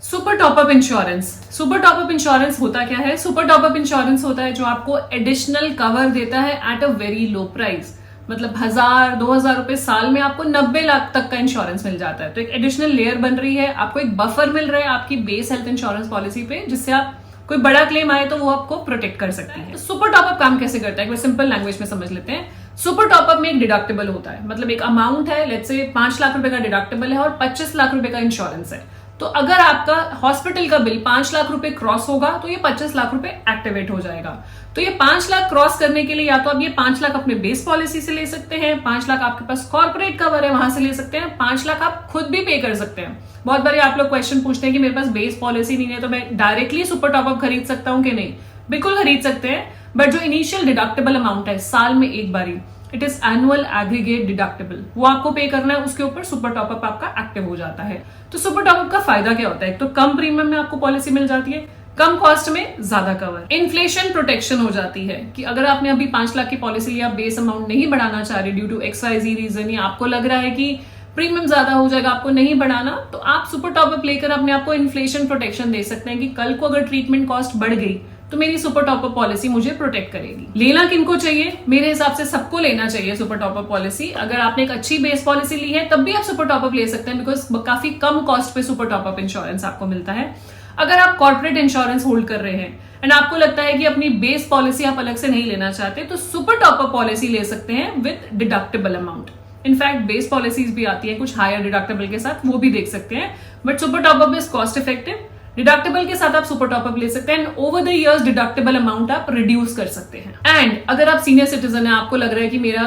Super top up insurance. Super top up insurance होता क्या है? सुपर टॉपअप इंश्योरेंस होता है जो आपको एडिशनल कवर देता है at a very low price. मतलब 1000-2000 रुपए साल में आपको 90 लाख तक का इंश्योरेंस मिल जाता है। तो एक एडिशनल लेयर बन रही है, आपको एक बफर मिल रहा है आपकी बेस हेल्थ इंश्योरेंस पॉलिसी पे, जिससे आप कोई बड़ा क्लेम आए तो वो आपको प्रोटेक्ट कर सकती है। सुपर टॉपअप काम कैसे करता है, सिंपल लैंग्वेज में समझ लेते हैं। सुपर टॉपअप में एक डिडक्टेबल होता है, मतलब एक अमाउंट है, लेट्स से 5 लाख रुपए का डिडक्टेबल है और 25 लाख रुपए का इंश्योरेंस है। तो अगर आपका हॉस्पिटल का बिल 5 लाख रुपए क्रॉस होगा तो ये 25 लाख रुपए एक्टिवेट हो जाएगा। तो ये 5 लाख क्रॉस करने के लिए या तो आप ये 5 लाख अपने बेस पॉलिसी से ले सकते हैं, 5 लाख आपके पास कॉर्पोरेट कवर है वहां से ले सकते हैं, 5 लाख आप खुद भी पे कर सकते हैं। बहुत बार आप लोग क्वेश्चन पूछते हैं कि मेरे पास बेस पॉलिसी नहीं है तो मैं डायरेक्टली सुपर टॉपअप खरीद सकता हूं कि नहीं? बिल्कुल खरीद सकते हैं, बट जो इनिशियल डिडक्टेबल अमाउंट है साल में एक बारी, it is annual aggregate deductible, वो आपको पे करना है, उसके ऊपर सुपर टॉपअप आपका एक्टिव हो जाता है। तो सुपर टॉपअप का फायदा क्या होता है? तो कम प्रीमियम में आपको पॉलिसी मिल जाती है, कम कॉस्ट में ज्यादा कवर, इन्फ्लेशन प्रोटेक्शन हो जाती है कि अगर आपने अभी 5 लाख की पॉलिसी ली, आप बेस अमाउंट नहीं बढ़ाना चाह रहे ड्यू टू XYZ रीजन, या आपको लग रहा है कि प्रीमियम ज्यादा हो जाएगा, आपको नहीं बढ़ाना, तो आप सुपर टॉपअप लेकर अपने आपको इन्फ्लेशन प्रोटेक्शन दे सकते हैं कि कल को अगर ट्रीटमेंट कॉस्ट बढ़ गई तो मेरी सुपर टॉपअप पॉलिसी मुझे प्रोटेक्ट करेगी। लेना किनको चाहिए? मेरे हिसाब से सबको लेना चाहिए सुपर टॉपअप पॉलिसी। अगर आपने एक अच्छी बेस पॉलिसी ली है तब भी आप सुपर टॉपअप ले सकते हैं, बिकॉज काफी कम कॉस्ट पे सुपर टॉपअप इंश्योरेंस आपको मिलता है। अगर आप कॉर्पोरेट इंश्योरेंस होल्ड कर रहे हैं एंड आपको लगता है कि अपनी बेस पॉलिसी आप अलग से नहीं लेना चाहते, तो सुपर टॉपअप पॉलिसी ले सकते हैं with deductible amount. In fact base policies भी आती है कुछ हायर डिडक्टेबल के साथ, वो भी देख सकते हैं, but super top up is cost effective. Deductible के साथ आप सुपर टॉपअप ले सकते हैं and over the years deductible amount आप रिड्यूस कर सकते हैं। एंड अगर आप सीनियर सिटीजन है, आपको लग रहा है कि मेरा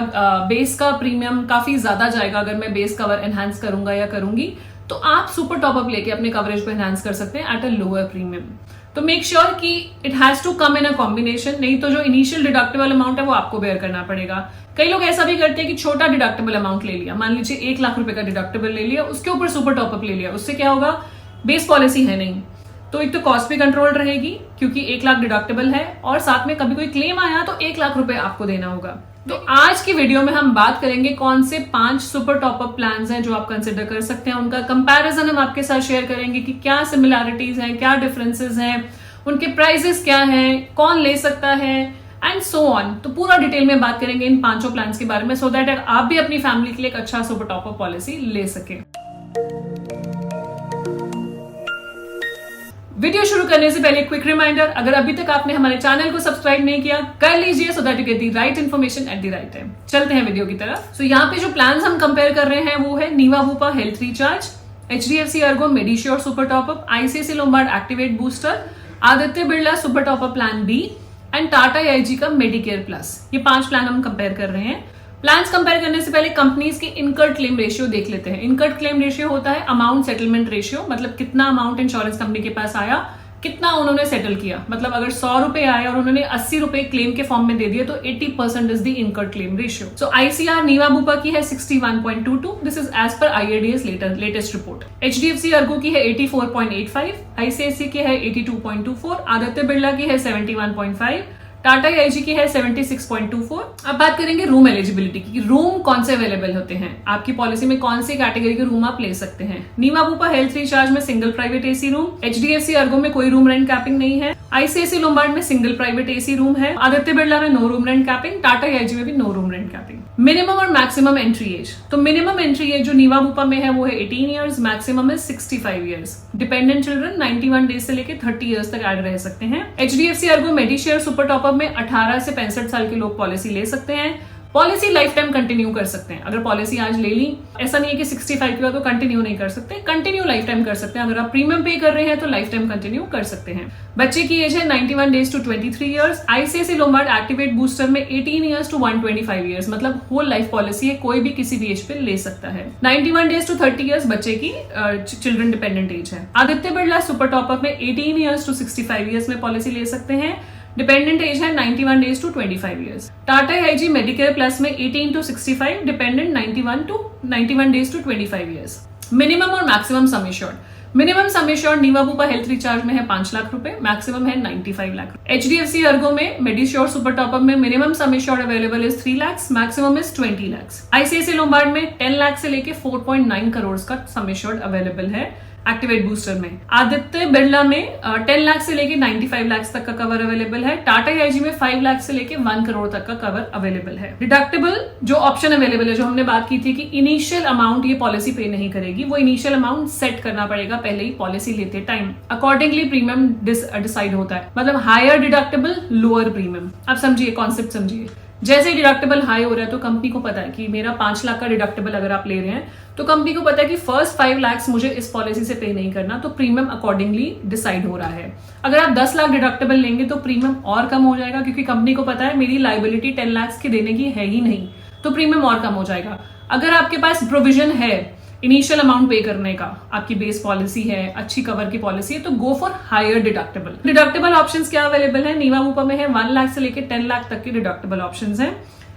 बेस का प्रीमियम काफी ज्यादा जाएगा अगर मैं बेस कवर एनहांस करूंगा या करूंगी, तो आप सुपर टॉपअप लेके अपने कवरेज को एनहांस कर सकते हैं एट अ लोअर प्रीमियम। तो मेक श्योर कि it has to come in a combination, नहीं तो जो इनिशियल डिडक्टेबल अमाउंट है वो आपको बेयर करना पड़ेगा। कई लोग ऐसा भी करते हैं कि छोटा डिडक्टेबल अमाउंट ले लिया, मान लीजिए 1 लाख रुपए का डिडक्टेबल ले लिया, उसके ऊपर सुपर टॉपअप ले लिया, उससे क्या होगा? बेस पॉलिसी है नहीं, तो एक तो कॉस्ट भी कंट्रोल रहेगी क्योंकि 1 लाख डिडक्टेबल है, और साथ में कभी कोई क्लेम आया तो 1 लाख रुपए आपको देना होगा। तो आज की वीडियो में हम बात करेंगे कौन से 5 सुपर टॉपअप प्लान्स हैं जो आप कंसिडर कर सकते हैं। उनका कंपैरिजन हम आपके साथ शेयर करेंगे कि क्या सिमिलैरिटीज हैं, क्या डिफरेंसेस हैं, उनके प्राइसेस क्या हैं, कौन ले सकता है एंड सो ऑन। तो पूरा डिटेल में बात करेंगे इन 5 प्लान्स के बारे में, सो दैट आप भी अपनी फैमिली के लिए एक अच्छा सुपर टॉपअप पॉलिसी ले सके। वीडियो शुरू करने से पहले क्विक रिमाइंडर, अगर अभी तक आपने हमारे चैनल को सब्सक्राइब नहीं किया, कर लीजिए so that you get the right information at the right time. चलते हैं वीडियो की तरफ। सो यहाँ पे जो प्लान्स हम कंपेयर कर रहे हैं वो है Niva Bupa health recharge, HDFC ERGO Medisure super top up, ICICI Lombard activate booster, Aditya Birla super top up plan B and Tata AIG का मेडिकेयर प्लस। ये 5 प्लान हम कंपेयर कर रहे हैं। प्लान्स कंपेयर करने से पहले कंपनीज की इनकर्ड क्लेम रेशियो देख लेते हैं। इनकर्ड क्लेम रेशियो होता है अमाउंट सेटलमेंट रेशियो, मतलब कितना अमाउंट इंश्योरेंस कंपनी के पास आया, कितना उन्होंने सेटल किया। मतलब अगर 100 रुपए आए और उन्होंने 80 रुपए क्लेम के फॉर्म में दे दिए तो 80% is the incurred claim ratio. So ICR Niva Bupa की है 61.22, this is as per IADS latest report. HDFC ERGO की है 84.85, ICICI की है 82.24, आदित्य बिरला की है 71.5, टाटा AIG की है 76.24। अब बात करेंगे रूम एलिजिबिलिटी की, रूम कौन से अवेलेबल होते हैं, आपकी पॉलिसी में कौन सी कैटेगरी के रूम आप ले सकते हैं। नीवा बुपा हेल्थ रिचार्ज में single private AC room, HDFC Ergo में कोई रूम रेंट कैपिंग नहीं है, ICICI लोम्बार्ड में सिंगल प्राइवेट AC रूम है, आदित्य बिरला में no room rent capping, Tata AIG में भी no room rent capping. Minimum और मैक्सिमम एंट्री एज, तो मिनिमम एंट्री एज जो नीवा बुपा में है वो है 18 ईयर्स, मैक्सिमम है 65 ईयर्स। डिपेंडेंट चिल्ड्रन 91 डेज से लेकर 30 ईयर्स तक ऐड रह सकते हैं। HDFC अर्गो मेडिशेयर सुपर टॉपअप में 18 से 65 साल के लोग पॉलिसी ले सकते हैं। पॉलिसी लाइफ टाइम कंटिन्यू कर सकते हैं। अगर पॉलिसी आज ले ली, ऐसा नहीं है कि 65 के बाद तो कंटिन्यू नहीं कर सकते, कंटिन्यू लाइफ टाइम कर सकते हैं। अगर आप प्रीमियम पे कर रहे हैं तो लाइफ टाइम कंटिन्यू कर सकते हैं। बच्चे की एज है 91 days to 23 years. ICICI Lombard activate booster में 18 ईयर्स टू 125 ईयर्स, मतलब होल लाइफ पॉलिसी है, कोई भी किसी भी एज पे ले सकता है। 91 डेज टू 30 ईयर्स बच्चे की चिल्ड्रन डिपेंडेंट एज है। आदित्य बिरला सुपर टॉपअप में 18 ईयर्स टू 65 ईयर्स में पॉलिसी ले सकते हैं। डिपेंडेंट एज है 91 days to 25 years. Tata AIG Medicare plus में 18 to 65, dependent 91 days to 25 years. Minimum और maximum sum assured, minimum sum assured Niva Bupa health recharge में है 5 लाख रुपए, मैक्सिमम है 95 लाख। HDFC अर्गो में मेडिश्योर सुपर टॉपअप में minimum sum assured available is 3 lakh, maximum is 20 lakh. ICICI Lombard में 10 लाख से लेके 4.9 करोड़ का सम एश्योर्ड अवेलेबल है। एक्टिवेट बूस्टर में। आदित्य बिरला में 10 लाख से लेके 95 लाख तक का कवर अवेलेबल है। टाटा AIG में 5 लाख से लेके 1 करोड़ तक का कवर अवेलेबल है। डिडक्टेबल जो ऑप्शन अवेलेबल है, जो हमने बात की थी कि इनिशियल अमाउंट ये पॉलिसी पे नहीं करेगी, वो इनिशियल अमाउंट सेट करना पड़ेगा पहले ही पॉलिसी लेते टाइम। अकॉर्डिंगली प्रीमियम डिसाइड होता है, मतलब हायर डिडक्टेबल लोअर प्रीमियम। आप समझिए, कॉन्सेप्ट समझिए। जैसे डिडक्टेबल हाई हो रहा है तो कंपनी को पता है कि मेरा 5 लाख का डिडक्टेबल अगर आप ले रहे हैं तो कंपनी को पता है कि फर्स्ट 5 लाख मुझे इस पॉलिसी से पे नहीं करना, तो प्रीमियम अकॉर्डिंगली डिसाइड हो रहा है। अगर आप 10 लाख डिडक्टेबल लेंगे तो प्रीमियम और कम हो जाएगा, क्योंकि कंपनी को पता है मेरी लाइबिलिटी 10 लाख की देने की है ही नहीं, तो प्रीमियम और कम हो जाएगा। अगर आपके पास प्रोविजन है इनिशियल अमाउंट पे करने का, आपकी बेस पॉलिसी है, अच्छी कवर की पॉलिसी है, तो go for higher deductible. Deductible options क्या अवेलेबल है? नीवा बूपा में है 1 लाख से लेके 10 लाख तक के डिडक्टेबल ऑप्शंस हैं।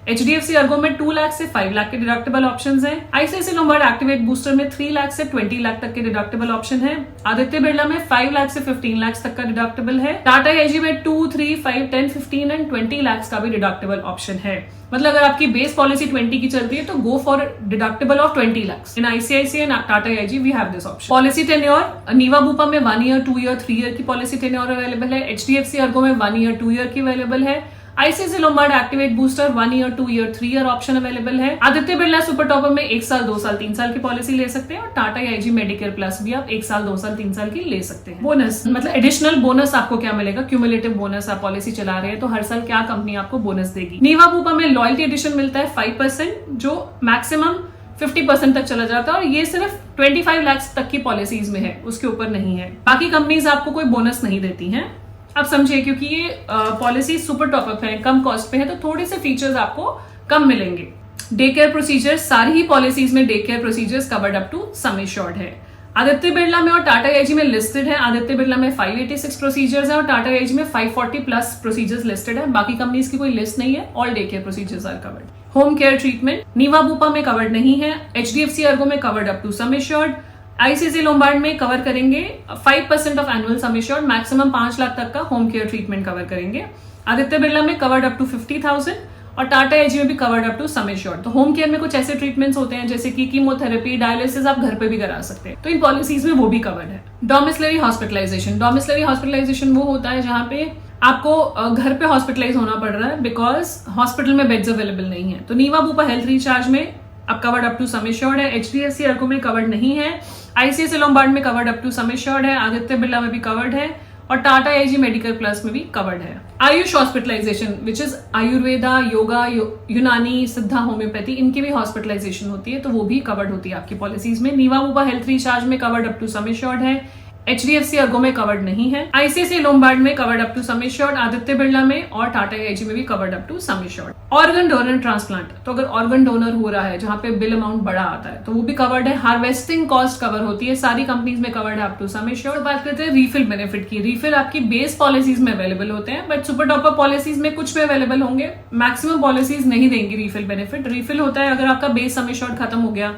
HDFC अर्गो में 2 लाख से 5 लाख के डिडक्टेबल ऑप्शंस हैं। ICICI लोम्बार्ड एक्टिवेट बूस्टर में 3 लाख से 20 लाख तक के डिडक्टेबल ऑप्शन है। आदित्य बिरला में 5 लाख से 15 लाख तक का डिडक्टेबल है। टाटा AIG में 2, 3, 5, 10, 15 एंड 20 लाख का भी डिडक्टेबल ऑप्शन है। मतलब अगर आपकी बेस पॉलिसी 20 की चल रही है तो go for deductible of 20 lakh. In ICICI and Tata AIG we have this option. Policy tenure, Niva Bupa में 1 ईयर, 2 ईयर, 3 ईयर की पॉलिसी टेन्योर अवेलेबल है। HDFC अर्गो में 1 ईयर, 2 ईयर की अवेलेबल है। ICICI Lombard activate booster 1 year, 2 year, 3 year option available है। Aditya Birla super topper में 1 साल, 2 साल, 3 साल की पॉलिसी ले सकते हैं। और टाटा AIG मेडिकेयर प्लस भी आप 1 साल, 2 साल, 3 साल की ले सकते हैं। बोनस मतलब एडिशनल बोनस आपको क्या मिलेगा? Cumulative bonus. आप पॉलिसी चला रहे हैं तो हर साल क्या कंपनी आपको बोनस देगी? नीवा बूपा में लॉयल्टी एडिशन मिलता है 5%, जो मैक्सिमम 50% तक चला जाता है, और ये सिर्फ 25 लाख तक की पॉलिसीज में है, उसके ऊपर नहीं है। बाकी कंपनीज आपको कोई बोनस नहीं देती हैं। आप समझिए, क्योंकि ये पॉलिसी सुपर टॉपअप है, कम कॉस्ट पे है, तो थोड़े से फीचर्स आपको कम मिलेंगे। डे केयर प्रोसीजर्स, सारी ही पॉलिसीज में day care procedures covered up to sum assured है। आदित्य बिरला में और टाटा AIG में लिस्टेड है। आदित्य बिरला में 586 प्रोसीजर्स है और टाटा AIG में 540 प्लस प्रोसीजर्स लिस्टेड है। बाकी कंपनीज की कोई लिस्ट नहीं है। All day care procedures are covered. Home care treatment Niva Bupa में कवर्ड नहीं है। HDFC अर्गो में covered up to sum assured. ICICI Lombard में कवर करेंगे 5% of annual sum assured, maximum 5 lakh तक का होम केयर ट्रीटमेंट कवर करेंगे। आदित्य बिरला में कवर्ड अप टू 50,000 और टाटा AIG में भी covered up to sum assured. तो होम केयर में कुछ ऐसे ट्रीटमेंट्स होते हैं जैसे कि कीमोथेरेपी, डायलिसिस आप घर पे भी करा सकते हैं, तो इन पॉलिसीज में वो भी कवर्ड है। डोमिसलरी हॉस्पिटलाइजेशन, डोमिसलरी हॉस्पिटलाइजेशन वो होता है जहां पे आपको घर पे हॉस्पिटलाइज होना पड़ रहा है बिकॉज हॉस्पिटल में बेड्स अवेलेबल नहीं है। तो नीवा बूपा हेल्थ रिचार्ज में अब covered up to sum assured है। HDFC अर्गो में कवर्ड नहीं है। ICICI लोम्बार्ड में covered up to sum assured है। आदित्य बिरला में भी कवर्ड है और टाटा AIG मेडिकल प्लस में भी कवर्ड है। AYUSH hospitalisation which is ayurveda, yoga, Unani, Siddha, homeopathy, इनकी भी हॉस्पिटलाइजेशन होती है, तो वो भी कवर्ड होती है आपकी पॉलिसीज में। नीवा बूपा हेल्थ रिचार्ज में covered up to sum assured है। HDFC अर्गो में कवर्ड नहीं है। ICICI लोम्बार्ड में covered up to sum assured, Aditya Birla में और टाटा AIG में भी covered up to sum assured. Organ donor transplant, तो अगर ऑर्गन डोनर हो रहा है जहां पे बिल अमाउंट बड़ा आता है तो वो भी कवर्ड है। हार्वेस्टिंग कॉस्ट कवर होती है, सारी कंपनीज में कवर्ड है अप टू सम एश्योर्ड। बात करते हैं रीफिल बेनिफिट की। रीफिल आपकी बेस पॉलिसीज में अवेलेबल होते हैं, बट सुपर टॉपर पॉलिसीज में कुछ में अवेलेबल होंगे, मैक्सिमम पॉलिसीज नहीं देंगी रीफिल बेनिफिट। रीफिल होता है अगर आपका बेस सम एश्योर्ड खत्म हो गया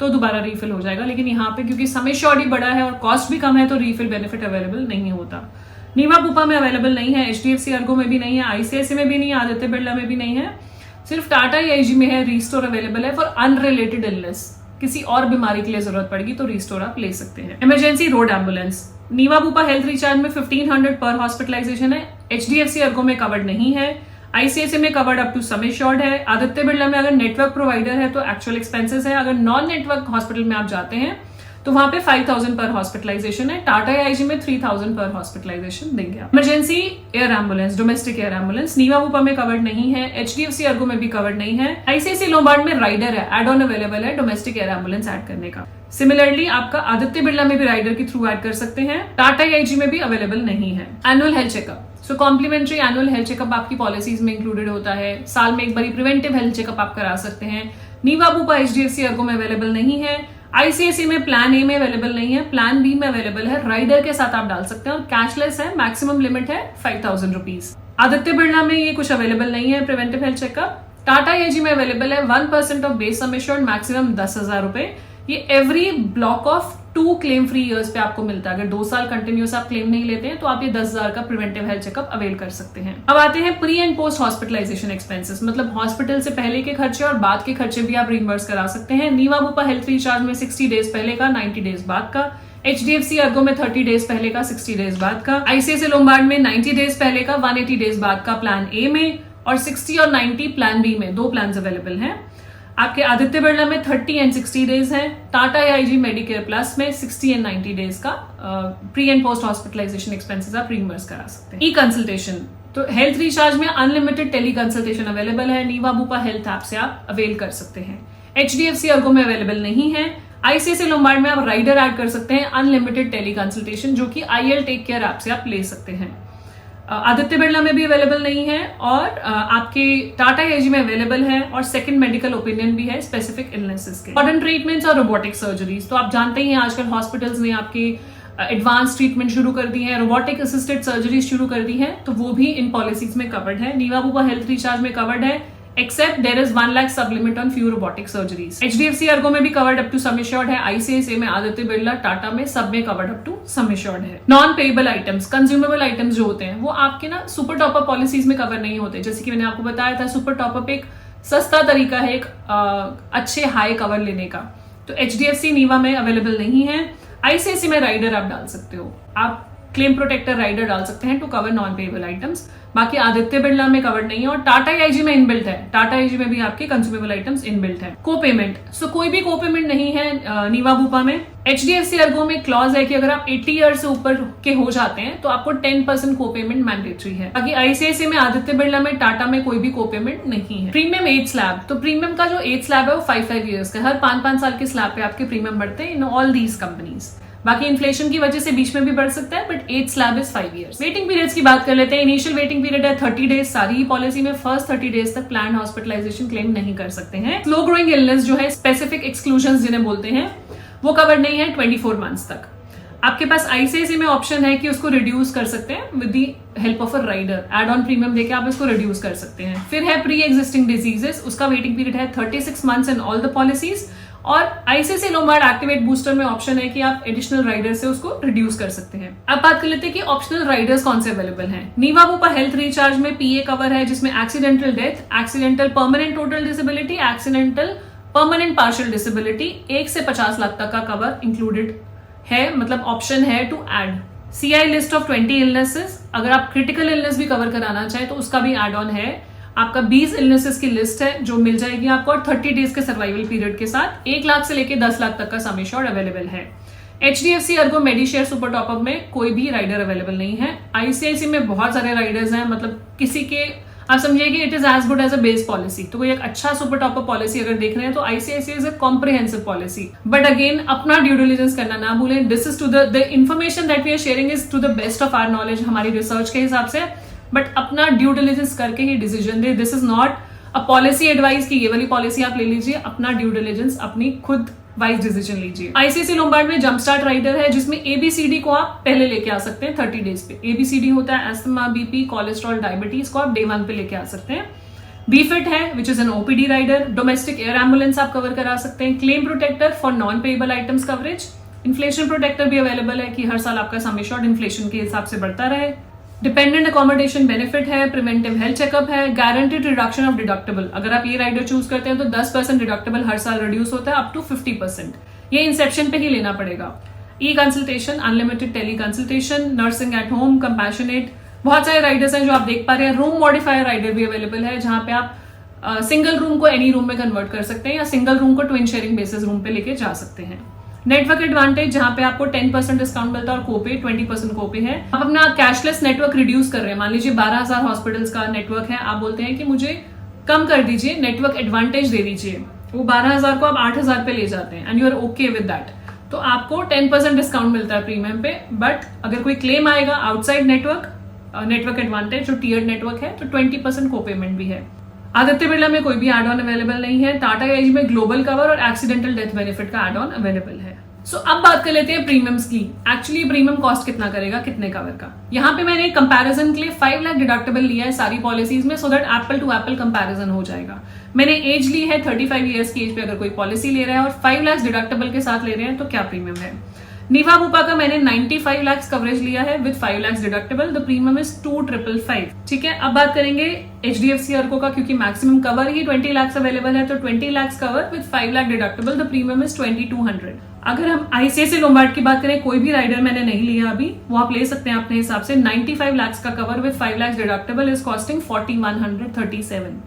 तो दोबारा रीफिल हो जाएगा, लेकिन यहाँ पे क्योंकि सम एश्योर्ड ही बड़ा है और कॉस्ट भी कम है तो रीफिल बेनिफिट अवेलेबल नहीं होता। नीवा बूपा में अवेलेबल नहीं है, HDFC अर्गो में भी नहीं है, ICICI में भी नहीं है, आदित्य बिरला में भी नहीं है। सिर्फ टाटा AIG में है। रीस्टोर अवेलेबल है फॉर अनरिलेटेड इलनेस, किसी और बीमारी के लिए जरूरत पड़ेगी तो रीस्टोर आप ले सकते हैं। Emergency road ambulance, Niva Bupa health recharge में 1500 पर हॉस्पिटलाइजेशन है। HDFC अर्गो में कवर्ड नहीं है। ICICI में covered up to sum assured है। आदित्य बिरला में अगर नेटवर्क प्रोवाइडर है तो एक्चुअल एक्सपेंसेस है। अगर नॉन नेटवर्क हॉस्पिटल में आप जाते हैं तो वहां पे 5000 पर हॉस्पिटलाइजेशन है। टाटा AIG में 3000 पर हॉस्पिटलाइजेशन देंगे। Emergency air ambulance, domestic air ambulance, Niva Bupa में कवर्ड नहीं है। HDFC अर्गो में भी कवर्ड नहीं है। ICICI लोम्बार्ड में राइडर है, एड ऑन अवेलेबल है डोमेस्टिक एयर एम्बुलेंस ऐड करने का। सिमिलरली आपका आदित्य बिरला में भी राइडर के थ्रू ऐड कर सकते हैं। टाटा AIG में भी अवेलेबल नहीं है। एनुअल हेल्थ चेकअप, सो कॉम्प्लीमेंट्री एनुअल हेल्थ चेकअप आपकी पॉलिसीज में इंक्लूडेड होता है। साल में एक बार प्रिवेंटिव हेल्थ चेकअप आप करा सकते हैं। नीवा बूपा HDFC अर्गो में अवेलेबल नहीं है। ICICI में प्लान ए में अवेलेबल नहीं है, प्लान बी में अवेलेबल है। राइडर के साथ आप डाल सकते हैं और कैशलेस है, मैक्सिमम लिमिट है 5000 रुपीज। आदित्य बिरला में ये कुछ अवेलेबल नहीं है preventive health checkup. Tata AIG में अवेलेबल है 1% of base some assured, maximum 10,000 रुपए। ये every block of 2 claim free years पे आपको मिलता है। अगर 2 साल कंटिन्यूस आप क्लेम नहीं लेते हैं तो आप ये 10,000 का प्रिवेंटिव हेल्थ चेकअप अवेल कर सकते हैं। अब आते हैं pre and post hospitalisation expenses, मतलब हॉस्पिटल से पहले के खर्चे और बाद के खर्चे भी आप रिइंबर्स करा सकते हैं। नीवा बूपा हेल्थ रिचार्ज में 60 डेज पहले का, 90 डेज बाद का। HDFC अर्गो में 30 डेज पहले का, 60 डेज बाद का। ICICI लोम्बार्ड में 90 डेज पहले का, 180 डेज बाद का प्लान ए में, और 60 और 90 प्लान बी में, 2 प्लान अवेलेबल हैं। आपके आदित्य बिरला में 30 एंड 60 डेज है। टाटा AIG मेडिकेयर प्लस में 60 एंड 90 डेज का pre and post hospitalisation expenses आप रीइंबर्स करा सकते हैं। ई कंसल्टेशन, तो हेल्थ रिचार्ज में अनलिमिटेड टेली कंसल्टेशन अवेलेबल है। नीवा बुपा हेल्थ ऐप से आप अवेल कर सकते हैं। HDFC अर्गो में अवेलेबल नहीं है। ICICI लोम्बार्ड में आप राइडर ऐड कर सकते हैं अनलिमिटेड टेली कंसल्टेशन, जो कि IL टेक केयर ऐप से आप ले सकते हैं। आदित्य बिरला में भी अवेलेबल नहीं है, और आपके टाटा AIG में अवेलेबल है, और सेकंड मेडिकल ओपिनियन भी है स्पेसिफिक इलनेसेस के। मॉडर्न ट्रीटमेंट्स और रोबोटिक सर्जरीज, तो आप जानते ही हैं आजकल हॉस्पिटल्स ने आपके एडवांस ट्रीटमेंट शुरू कर दी है, रोबोटिक असिस्टेड सर्जरीज शुरू कर दी है, तो वो भी इन पॉलिसीज में कवर्ड है। नीवा बुपा हेल्थ रिचार्ज में कवर्ड है, except there is 1 lakh sub limit on few robotic surgeries. HDFC Ergo में भी covered up to sum assured है। ICICI में, आदित्य बिरला, टाटा में, सब में covered up to sum assured है। Non payable items, consumable items जो होते हैं वो आपके ना सुपर टॉपअप पॉलिसीज में कवर नहीं होते। जैसे कि मैंने आपको बताया था, सुपर टॉपअप एक सस्ता तरीका है एक अच्छे हाई कवर लेने का। तो HDFC नीवा में अवेलेबल नहीं है। ICICI में राइडर आप डाल सकते हो, आप क्लेम प्रोटेक्टर राइडर डाल सकते हैं to cover non payable items. बाकी आदित्य बिरला में कवर्ड नहीं है, और टाटा AIG में इनबिल्ट है। टाटा AIG में भी आपके कंज्यूमेबल आइटम्स इनबिल्ट है। को पेमेंट, सो कोई भी को पेमेंट नहीं है नीवा बुपा में। HDFC अर्गो में क्लॉज है कि अगर आप 80 ईयर से ऊपर के हो जाते हैं तो आपको 10% को पेमेंट मैंडेटरी है। बाकी ICICI में, आदित्य बिरला में, टाटा में कोई भी को पेमेंट नहीं है। प्रीमियम एज स्लैब, तो प्रीमियम का जो एज स्लैब है वो 5 ईयर्स का, हर 5 साल के स्लैब पे आपके प्रीमियम बढ़ते हैं इन ऑल दीज कंपनीज। बाकी इन्फ्लेशन की वजह से बीच में भी बढ़ सकता है, but age slab is 5 years. Waiting periods की बात कर लेते हैं। इनिशियल वेटिंग पीरियड है 30 डेज सारी ही पॉलिसी में। फर्स्ट 30 डेज तक प्लान हॉस्पिटलाइजेशन क्लेम नहीं कर सकते हैं। स्लो ग्रोइंग इलनेस जो है, स्पेसिफिक एक्सक्लूजन जिन्हें बोलते हैं, वो कवर नहीं है 24 मंथ्स तक। आपके पास ICICI में ऑप्शन है कि उसको रिड्यूस कर सकते हैं with the help of a rider, add on premium देके आप इसको रिड्यूस कर सकते हैं। फिर है प्री एग्जिस्टिंग डिजीजेस, उसका वेटिंग पीरियड है 36 months in all the policies, और ICICI लोम्बार्ड एक्टिवेट बूस्टर में ऑप्शन है कि आप एडिशनल राइडर से उसको रिड्यूस कर सकते हैं। अब बात कर लेते हैं कि ऑप्शनल राइडर्स कौन से अवेलेबल हैं। नीवा बुपा हेल्थ रिचार्ज में PA कवर है, जिसमें accidental death, accidental permanent total disability, accidental permanent partial disability, 1 से 50 लाख तक का कवर इंक्लूडेड है, मतलब ऑप्शन है to add. CI list of 20 illnesses, अगर आप क्रिटिकल इलनेस भी कवर कराना चाहें तो उसका भी एड ऑन है। आपका 20 इलनेसेस की लिस्ट है जो मिल जाएगी आपको, और 30 डेज के सर्वाइवल पीरियड के साथ 1 लाख से लेकर 10 लाख तक का सम एश्योर्ड अवेलेबल है। HDFC अर्गो मेडिशेयर सुपर टॉपअप में कोई भी राइडर अवेलेबल नहीं है। ICICI में बहुत सारे राइडर्स हैं, मतलब किसी के आप समझिए कि it is as good as a base policy. तो कोई एक अच्छा सुपर टॉपअप पॉलिसी अगर देख रहे हैं तो ICICI is a comprehensive policy, but again अपना ड्यू डिलिजेंस करना ना भूलें। This is to the information that we are sharing is to the best of our knowledge, हमारी रिसर्च के हिसाब से, बट अपना ड्यू डिलिजेंस करके ही डिसीजन दे। This is not a policy advice की ये वाली पॉलिसी आप ले लीजिए, अपना ड्यू डिलिजेंस, अपनी खुद वाइज डिसीजन लीजिए। ICICI लोम्बार्ड में जंप स्टार्ट राइडर है, जिसमें ABCD को आप पहले लेके आ सकते हैं 30 डेज पे। ABCD होता है एस्थमा, BP, कोलेस्ट्रॉल, डायबिटीज को आप डे 1 पे लेके आ सकते हैं। BFIT है which is an OPD rider. Domestic air ambulance आप कवर करा सकते हैं। Claim protector for non payable items coverage. Inflation protector भी अवेलेबल है कि हर साल आपका सम एश्योर्ड इन्फ्लेशन के हिसाब से बढ़ता रहे। डिपेंडेंट अकोमोडेशन बेनिफिट है। प्रिवेंटिव हेल्थ चेकअप है। गारंटीड रिडक्शन ऑफ डिडक्टेबल, अगर आप ये राइडर चूज करते हैं तो 10% डिडक्टेबल हर साल रिड्यूस होता है अप टू 50%। ये इंसेप्शन पे ही लेना पड़ेगा। E consultation, unlimited tele consultation, nursing at home, compassionate, बहुत सारे राइडर्स हैं जो आप देख पा रहे हैं। रूम मॉडिफायर राइडर भी अवेलेबल है, जहां पे आप सिंगल रूम को एनी रूम में कन्वर्ट कर सकते हैं, या सिंगल रूम को ट्विन शेयरिंग बेसिस रूम पे लेके जा सकते हैं। नेटवर्क एडवांटेज, जहां पे आपको 10% डिस्काउंट मिलता है और कोपे 20% कोपे है। आप अपना कैशलेस नेटवर्क रिड्यूस कर रहे हैं, मान लीजिए 12,000 हॉस्पिटल्स का नेटवर्क है, आप बोलते हैं कि मुझे कम कर दीजिए, नेटवर्क एडवांटेज दे दीजिए, वो 12,000 को आप 8,000 पे ले जाते हैं and you are okay with that, तो आपको 10% डिस्काउंट मिलता है प्रीमियम पे। बट अगर कोई क्लेम आएगा आउटसाइड नेटवर्क एडवांटेज जो टीयर्ड नेटवर्क है, तो 20% को पेमेंट भी है। आदित्य बिरला में कोई भी एड ऑन अवेलेबल नहीं है। टाटा AIG में ग्लोबल कवर और एक्सीडेंटल डेथ बेनिफिट का एड ऑन अवेलेबल है। सो अब बात कर लेते हैं प्रीमियम्स की। एक्चुअली प्रीमियम कॉस्ट कितना करेगा, कितने कवर का। यहाँ पे मैंने कंपैरिजन के लिए 5 लाख डिडक्टेबल लिया है सारी पॉलिसीज में, so that apple to apple comparison हो जाएगा। मैंने एज ली है 35 ईयर्स की एज पे अगर कोई पॉलिसी ले रहा है और 5 लाख डिडक्टेबल के साथ ले रहे हैं तो क्या प्रीमियम है। नीवा बुपा का मैंने 95 लाख कवरेज लिया है with 5 lakh deductible, the premium is 2,555। ठीक है, अब बात करेंगे HDFC अर्को का, क्योंकि मैक्सिमम कवर ही 20 लाख अवेलेबल है, तो 20 lakh cover with 5 lakh deductible, the premium is 2,200। अगर हम आईसीआईसीआई लोम्बार्ड की बात करें, कोई भी राइडर मैंने नहीं लिया अभी, वो आप ले सकते हैं अपने हिसाब से। 95 लाख का cover with 5 lakh deductible is costing 4137।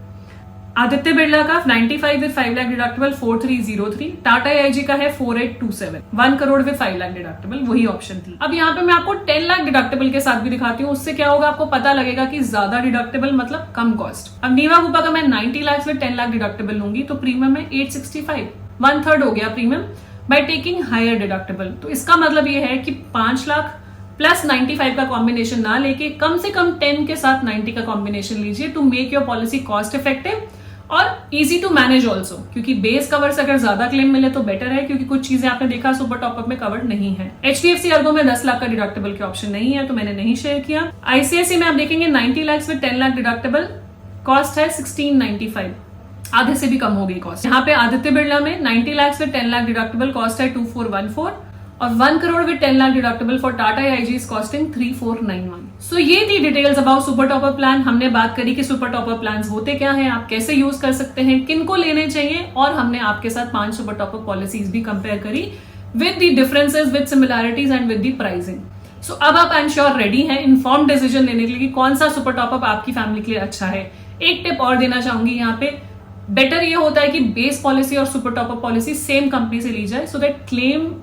Aditya Birla का 95 with 5 lakh deductible 4303। Tata AIG का है 4827। 1 करोड़ विद 5 लाख डिडक्टेबल, वही ऑप्शन थी। अब यहाँ पे मैं आपको 10 लाख डिडक्टेबल के साथ भी दिखाती हूँ। उससे क्या होगा, आपको पता लगेगा कि ज्यादा डिडक्टेबल मतलब कम कॉस्ट। अब नीवा बुपा का मैं 90 लाख विद 10 लाख डिडक्टेबल लूंगी तो प्रीमियम है 865, 1/3 हो गया premium by taking higher deductible. तो इसका मतलब ये है कि 5 लाख प्लस 95 का कॉम्बिनेशन ना लेके कम से कम 10 के साथ 90 का कॉम्बिनेशन लीजिए to make your policy cost effective और इजी टू मैनेज ऑल्सो। क्योंकि बेस कवर से अगर ज्यादा क्लेम मिले तो बेटर है, क्योंकि कुछ चीजें आपने देखा सुपर टॉपअप में कवर्ड नहीं है। HDFC अर्गो में 10 लाख का डिडक्टेबल के ऑप्शन नहीं है तो मैंने नहीं शेयर किया। ICICI में आप देखेंगे 90 lakh with 10 lakh deductible, cost है 1695, आधे से भी कम हो गई कॉस्ट। यहाँ पे आदित्य बिरला में 90 lakh with 10 lakh deductible, cost है 2414 और 1 crore with 10 lakh deductible for Tata AIG is costing 3491। सो ये थी details about super top up plan. हमने बात करी कि सुपर टॉपअप प्लान होते क्या हैं, आप कैसे यूज कर सकते हैं, किनको लेने चाहिए, और हमने आपके साथ 5 सुपर टॉपअप पॉलिसीज भी कंपेयर करी with the differences, with similarities and with the pricing. So अब आप आई एम श्योर रेडी हैं इन्फॉर्म डिसीजन लेने के लिए कि कौन सा सुपर टॉपअप आपकी फैमिली के लिए अच्छा है। एक टिप और देना चाहूंगी यहाँ पे, बेटर ये होता है कि बेस पॉलिसी और super top up policy same company से ली जाए सो दैट क्लेम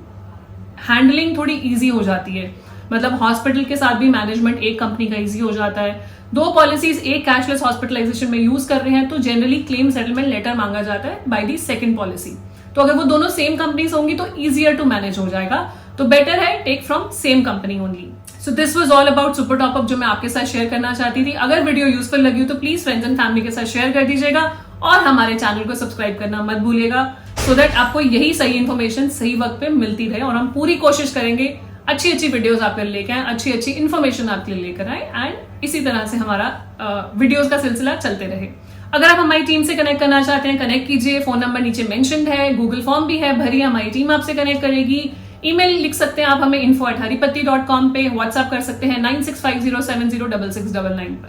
हैंडलिंग थोड़ी इजी हो जाती है। मतलब हॉस्पिटल के साथ भी मैनेजमेंट एक कंपनी का इजी हो जाता है। 2 पॉलिसीज एक कैशलेस हॉस्पिटलाइजेशन में यूज कर रहे हैं तो जनरली क्लेम सेटलमेंट लेटर मांगा जाता है बाय दी सेकंड पॉलिसी। तो अगर वो दोनों सेम कंपनीज होंगी तो इजियर टू मैनेज हो जाएगा। तो बेटर है take from same company only. So this was all about super top up जो मैं आपके साथ शेयर करना चाहती थी। अगर वीडियो यूजफुल लगी हो तो प्लीज फ्रेंड्स एंड फैमिली के साथ शेयर कर दीजिएगा और हमारे चैनल को सब्सक्राइब करना मत भूलिएगा सो दैट आपको यही सही इन्फॉर्मेशन सही वक्त पे मिलती रहे। और हम पूरी कोशिश करेंगे अच्छी अच्छी वीडियोस आपके लिए लेकर आए, अच्छी अच्छी इन्फॉर्मेशन आपके लिए लेकर आए एंड इसी तरह से हमारा वीडियोस का सिलसिला चलते रहे। अगर आप हमारी टीम से कनेक्ट करना चाहते हैं, कनेक्ट कीजिए। फोन नंबर नीचे मेंशन्ड है, गूगल फॉर्म भी है, भरिए, हमारी टीम आपसे कनेक्ट करेगी। ईमेल लिख सकते हैं आप हमें info@haripatti.com पे, व्हाट्सएप कर सकते हैं 9650706699 पर।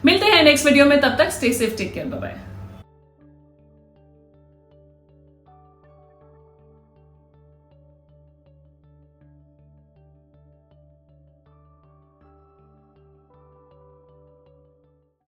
मिलते हैं नेक्स्ट वीडियो में, तब तक stay safe, take care, bye bye.